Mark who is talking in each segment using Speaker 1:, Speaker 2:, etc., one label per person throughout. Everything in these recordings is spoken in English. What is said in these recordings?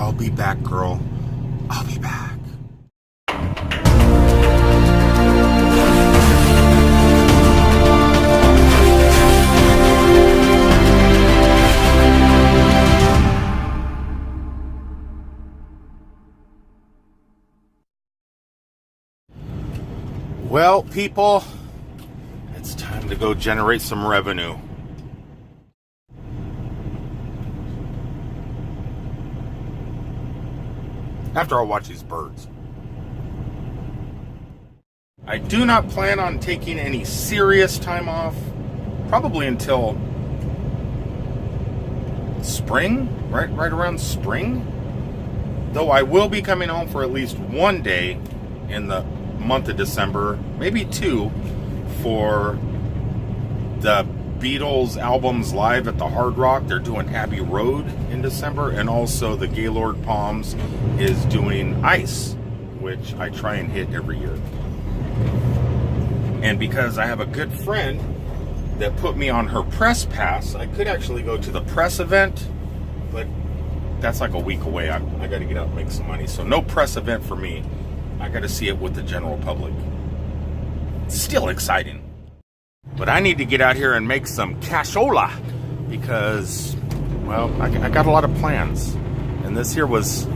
Speaker 1: I'll be back, girl. I'll be back. Well, people, it's time to go generate some revenue. After I watch these birds. I do not plan on taking any serious time off, probably until spring, right around spring. Though I will be coming home for at least one day in the month of December, maybe two, for the Beatles albums live at the Hard Rock. They're doing Abbey Road in December, and also the Gaylord Palms is doing Ice, which I try and hit every year. And because I have a good friend that put me on her press pass, I could actually go to the press event, but that's like a week away. I got to get out and make some money, so no press event for me. I got to see it with the general public. It's still exciting. But I need to get out here and make some cashola because, well, I got a lot of plans. And this here was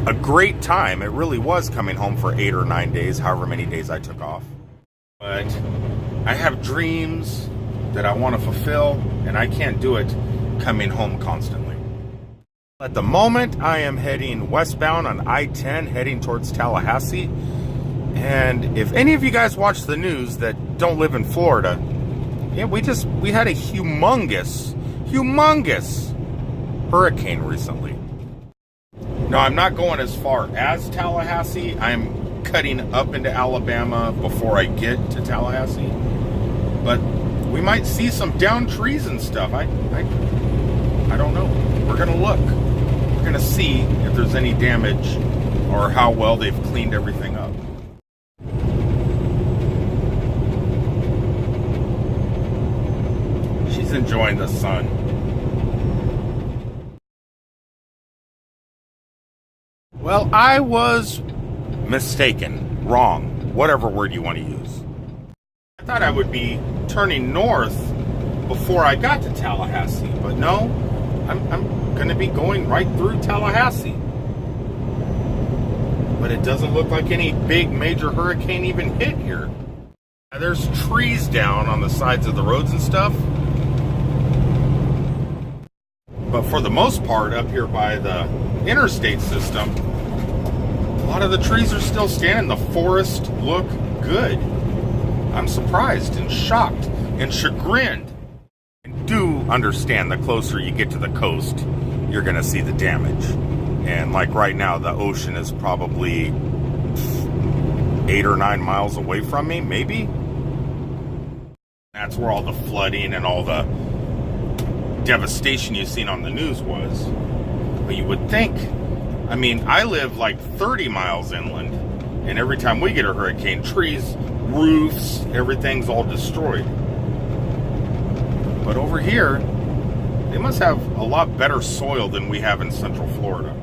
Speaker 1: a great time. It really was coming home for 8 or 9 days, however many days I took off. But I have dreams that I want to fulfill, and I can't do it coming home constantly. At the moment, I am heading westbound on I-10, heading towards Tallahassee. And if any of you guys watch the news that don't live in Florida, yeah, we had a humongous hurricane recently. No, I'm not going as far as Tallahassee. I'm cutting up into Alabama before I get to Tallahassee. But we might see some downed trees and stuff. I don't know. We're gonna look. We're gonna see if there's any damage or how well they've cleaned everything up. She's enjoying the sun. Well, I was mistaken, wrong, whatever word you want to use. I thought I would be turning north before I got to Tallahassee, but no, I'm going to be going right through Tallahassee. But it doesn't look like any big major hurricane even hit here. There's trees down on the sides of the roads and stuff. But for the most part, up here by the interstate system, a lot of the trees are still standing. The forests look good. I'm surprised and shocked and chagrined. And do understand, the closer you get to the coast, you're going to see the damage. And like right now, the ocean is probably 8 or 9 miles away from me, maybe. That's where all the flooding and all the devastation you've seen on the news was. But you would think, I mean, I live like 30 miles inland, and every time we get a hurricane, trees, roofs, everything's all destroyed. But over here, they must have a lot better soil than we have in Central Florida.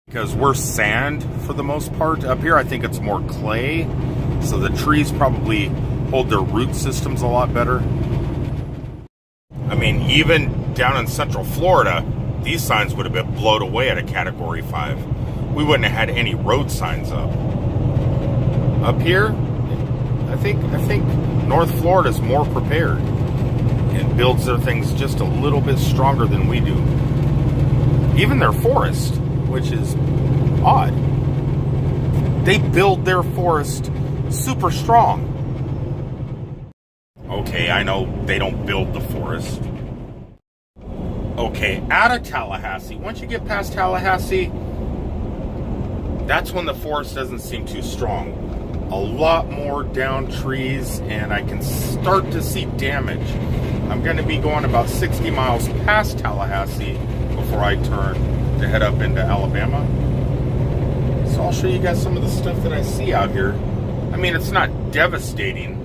Speaker 1: Because we're sand for the most part. Up here, I think it's more clay, so the trees probably hold their root systems a lot better. I mean, even down in Central Florida, these signs would have been blown away at a Category 5. We wouldn't have had any road signs up. Up here, I think North Florida is more prepared and builds their things just a little bit stronger than we do. Even their forest, which is odd. They build their forest super strong. Okay, I know they don't build the forest. Okay, out of Tallahassee, once you get past Tallahassee, that's when the forest doesn't seem too strong. A lot more down trees, and I can start to see damage. I'm going to be going about 60 miles past Tallahassee before I turn to head up into Alabama. So I'll show you guys some of the stuff that I see out here. I mean, it's not devastating,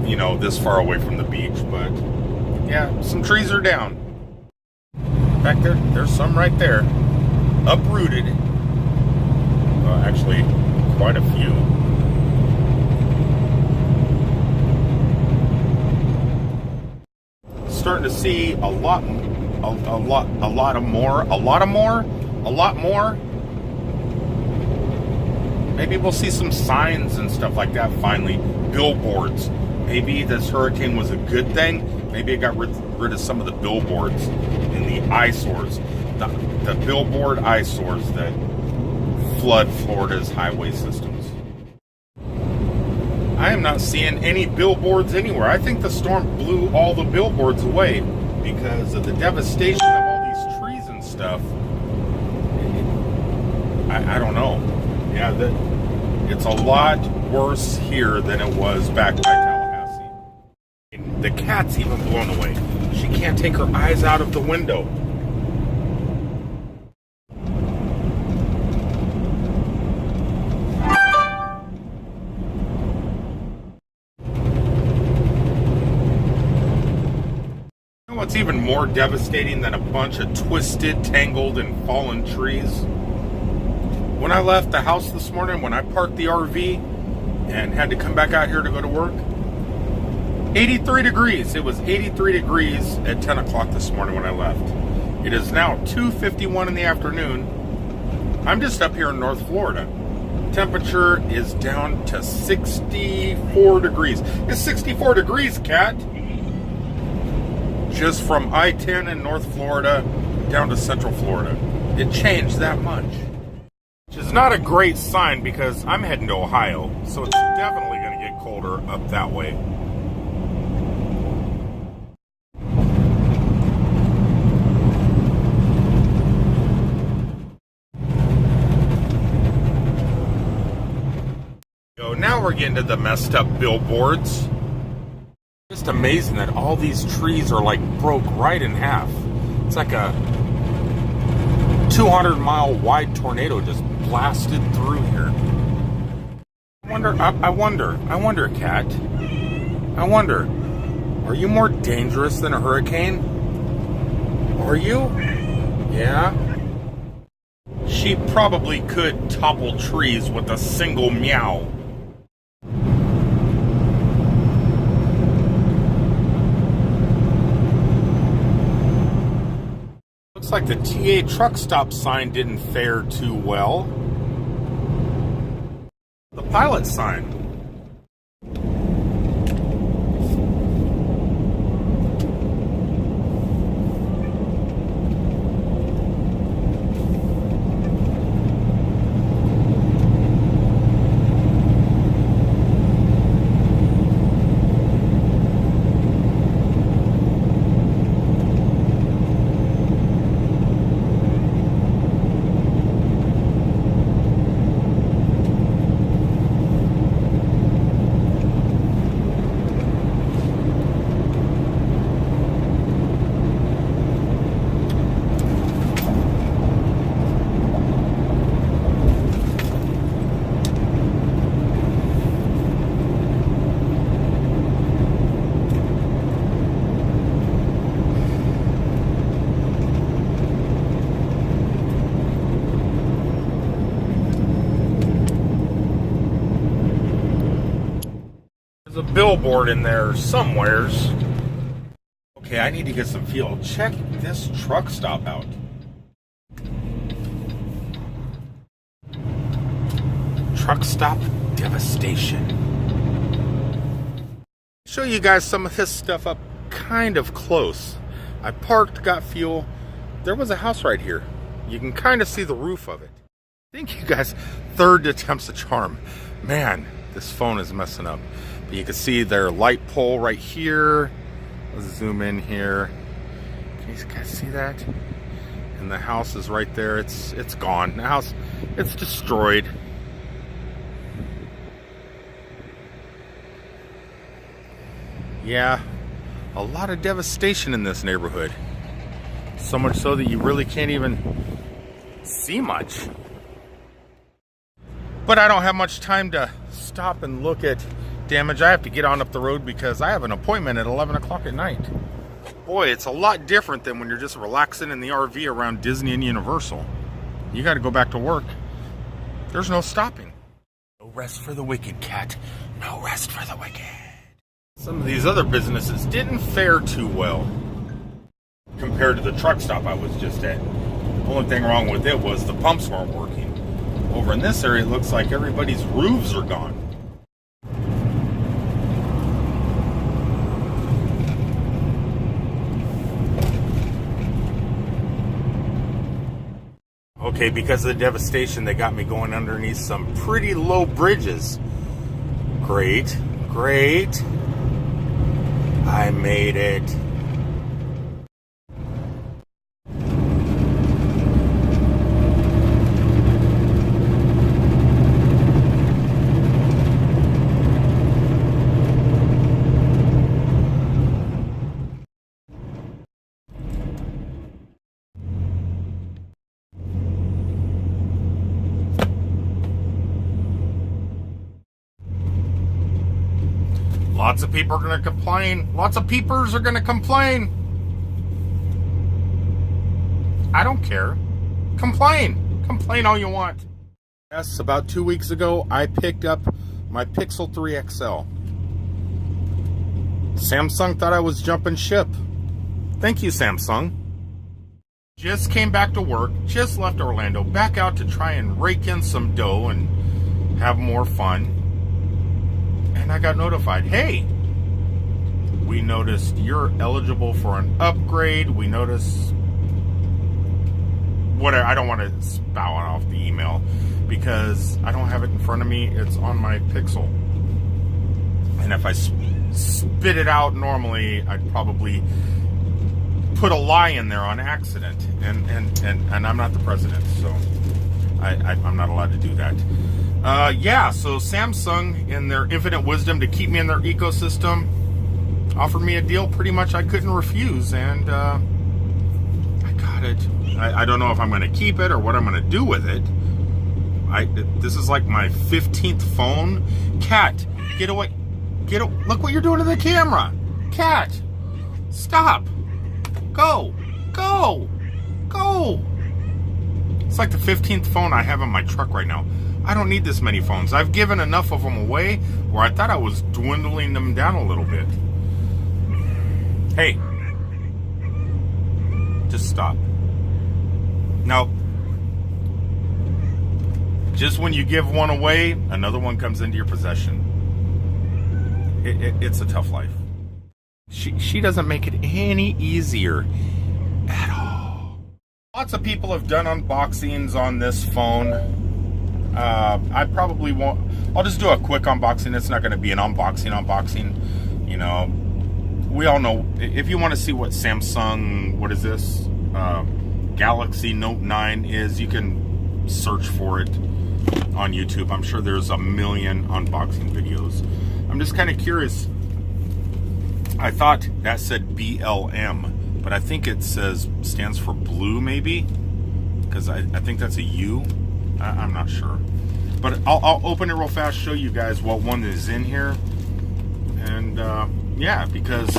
Speaker 1: you know, this far away from the beach, but yeah, some trees are down. In fact, there's some right there, uprooted. Actually, quite a few. Starting to see a lot more. Maybe we'll see some signs and stuff like that finally. Billboards. Maybe this hurricane was a good thing. Maybe it got rid of some of the billboards and the eyesores. The billboard eyesores that flood Florida's highway systems. I am not seeing any billboards anywhere. I think the storm blew all the billboards away because of the devastation of all these trees and stuff. I don't know. Yeah, it's a lot worse here than it was back by Tallahassee. The cat's even blown away. She can't take her eyes out of the window. What's even more devastating than a bunch of twisted, tangled, and fallen trees? When I left the house this morning, when I parked the RV and had to come back out here to go to work, 83 degrees. It was 83 degrees at 10 o'clock this morning when I left. It is now 2:51 in the afternoon. I'm just up here in North Florida. Temperature is down to 64 degrees. It's 64 degrees, Cat. Just from I-10 in North Florida down to Central Florida. It changed that much. Which is not a great sign because I'm heading to Ohio, so it's definitely going to get colder up that way. So now we're getting to the messed up billboards. Just amazing that all these trees are like broke right in half. It's like a 200-mile wide tornado just blasted through here. I wonder, Cat. I wonder, are you more dangerous than a hurricane? Are you? Yeah. She probably could topple trees with a single meow. Looks like the TA truck stop sign didn't fare too well. The pilot sign. There's a billboard in there somewheres. Okay, I need to get some fuel. Check this truck stop out. Truck stop devastation. Show you guys some of this stuff up kind of close. I parked, got fuel. There was a house right here. You can kind of see the roof of it. Thank you guys. Third attempt's a charm. Man, this phone is messing up. But you can see their light pole right here. Let's zoom in here. Can you guys see that? And the house is right there. It's gone. The house, it's destroyed. Yeah, a lot of devastation in this neighborhood. So much so that you really can't even see much. But I don't have much time to stop and look at damage. I have to get on up the road because I have an appointment at 11 o'clock at night. Boy, it's a lot different than when you're just relaxing in the RV around Disney and Universal. You got to go back to work. There's no stopping. No rest for the wicked, cat. No rest for the wicked. Some of these other businesses didn't fare too well compared to the truck stop I was just at. The only thing wrong with it was the pumps weren't working. Over in this area, it looks like everybody's roofs are gone. Okay, because of the devastation, they got me going underneath some pretty low bridges. Great, great. I made it. Lots of people are going to complain. Lots of peepers are going to complain. I don't care. Complain. Complain all you want. Yes, about 2 weeks ago, I picked up my Pixel 3 XL. Samsung thought I was jumping ship. Thank you, Samsung. Just came back to work, just left Orlando, back out to try and rake in some dough and have more fun. And I got notified, hey, we noticed you're eligible for an upgrade. We noticed whatever. I don't want to spout off the email because I don't have it in front of me. It's on my Pixel. And if I spit it out normally, I'd probably put a lie in there on accident. And I'm not the president, so I'm not allowed to do that. Yeah, so Samsung, in their infinite wisdom to keep me in their ecosystem, offered me a deal pretty much I couldn't refuse, and I got it. I don't know if I'm going to keep it or what I'm going to do with it. This is like my 15th phone. Cat, get away. Look what you're doing to the camera. Cat, stop. Go. It's like the 15th phone I have in my truck right now. I don't need this many phones. I've given enough of them away where I thought I was dwindling them down a little bit. Hey, just stop. Now, just when you give one away, another one comes into your possession. It's a tough life. She doesn't make it any easier at all. Lots of people have done unboxings on this phone. I probably won't. I'll just do a quick unboxing. It's not going to be an unboxing. You know, we all know. If you want to see what Samsung, what is this? Galaxy Note 9 is, you can search for it on YouTube. I'm sure there's a million unboxing videos. I'm just kind of curious. I thought that said BLM, but I think it stands for blue, maybe, because I think that's a U. I'm not sure, but I'll open it real fast, show you guys what one is in here, and yeah, because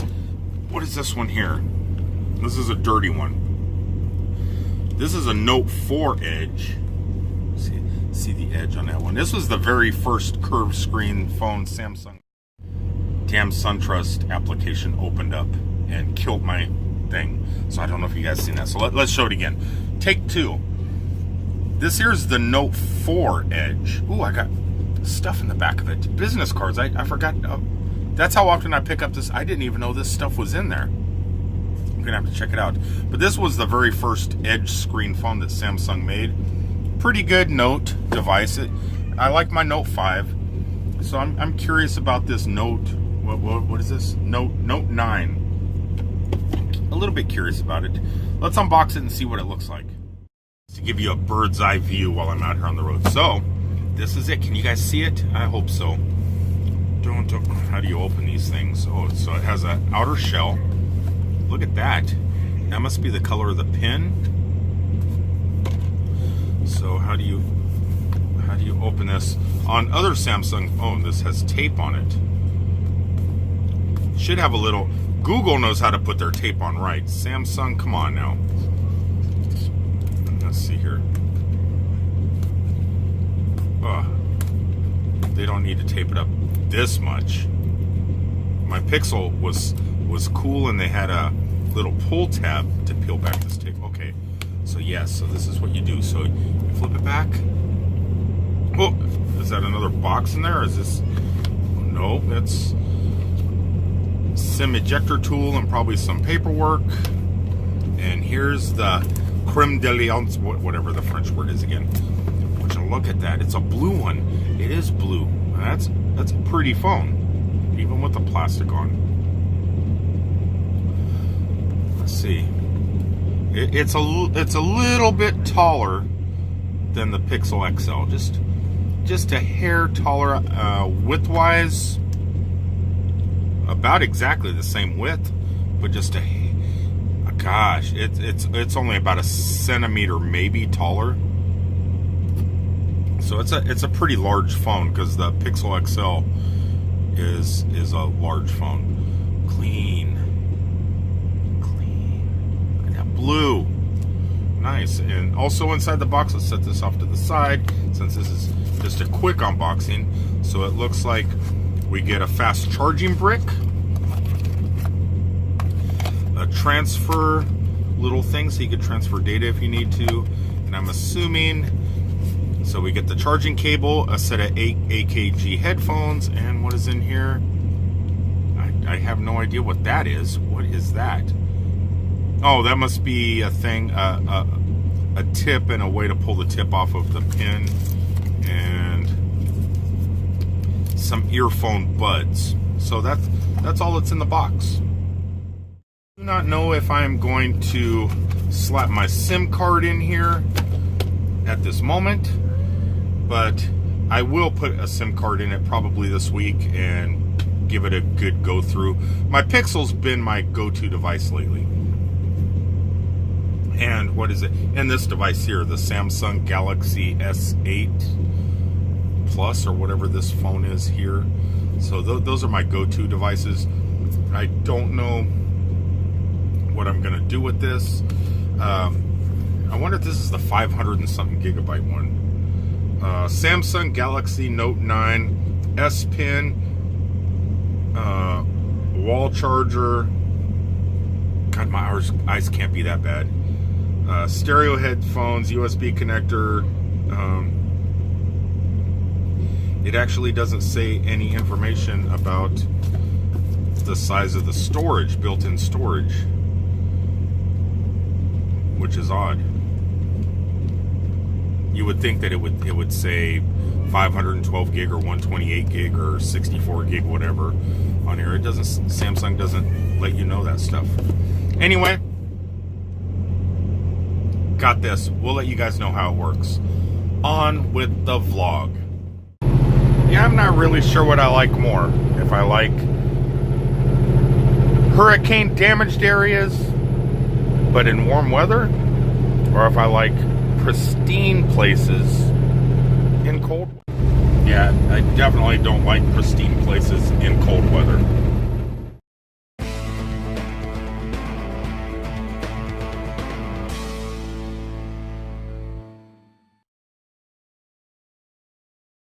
Speaker 1: what is this one here? This is a dirty one. This is a Note 4 Edge. See the edge on that one. This was the very first curved screen phone Samsung. Damn SunTrust application opened up and killed my thing. So I don't know if you guys seen that. So let's show it again. Take two. This here's the Note 4 Edge. Ooh, I got stuff in the back of it. Business cards. I forgot. That's how often I pick up this. I didn't even know this stuff was in there. I'm gonna have to check it out. But this was the very first Edge screen phone that Samsung made. Pretty good Note device. I like my Note 5. So I'm curious about this Note. What is this? Note 9. A little bit curious about it. Let's unbox it and see what it looks like. To give you a bird's eye view while I'm out here on the road. So, this is it. Can you guys see it? I hope so. How do you open these things? Oh, so it has an outer shell. Look at that. That must be the color of the pin. So how do you open this? On other Samsung phone, this has tape on it. Should have a little, Google knows how to put their tape on right. Samsung, come on now. Let's see here. They don't need to tape it up this much. My Pixel was cool, and they had a little pull tab to peel back this tape. Okay, so yes, so this is what you do. So you flip it back. Oh, is that another box in there? Or is this? No, that's SIM ejector tool and probably some paperwork. And here's the creme de l'oeil, whatever the French word is again. Would you look at that? It's a blue one. It is blue. That's a pretty phone, even with the plastic on. Let's see. It's a little bit taller than the Pixel XL. Just a hair taller, width-wise, about exactly the same width, but just gosh, it's only about a centimeter maybe taller. So it's a pretty large phone, because the Pixel XL is a large phone. Clean. Look at that blue. Nice. And also inside the box, let's set this off to the side, since this is just a quick unboxing. So it looks like we get a fast charging brick, a transfer little thing so you can transfer data if you need to, and I'm assuming, so we get the charging cable, a set of 8 AKG headphones, and what is in here? I have no idea what that is. What is that? Oh, that must be a thing, a tip and a way to pull the tip off of the pin, and some earphone buds. So that's all that's in the box. I do not know if I'm going to slap my SIM card in here at this moment, but I will put a SIM card in it probably this week and give it a good go through. My Pixel's been my go-to device lately. And what is it? And this device here, the Samsung Galaxy S8 Plus, or whatever this phone is here. So those are my go-to devices. I don't know what I'm gonna do with this. I wonder if this is the 500 and something gigabyte one. Samsung Galaxy Note 9 S Pen, wall charger. God, my eyes can't be that bad. Stereo headphones, USB connector. It actually doesn't say any information about the size of the storage, built-in storage, which is odd. You would think that it would say 512 gig or 128 gig or 64 gig, whatever, on here. It doesn't. Samsung doesn't let you know that stuff. Anyway, got this. We'll let you guys know how it works. On with the vlog. Yeah, I'm not really sure what I like more. If I like hurricane damaged areas, but in warm weather, or if I like pristine places in cold. Yeah, I definitely don't like pristine places in cold weather.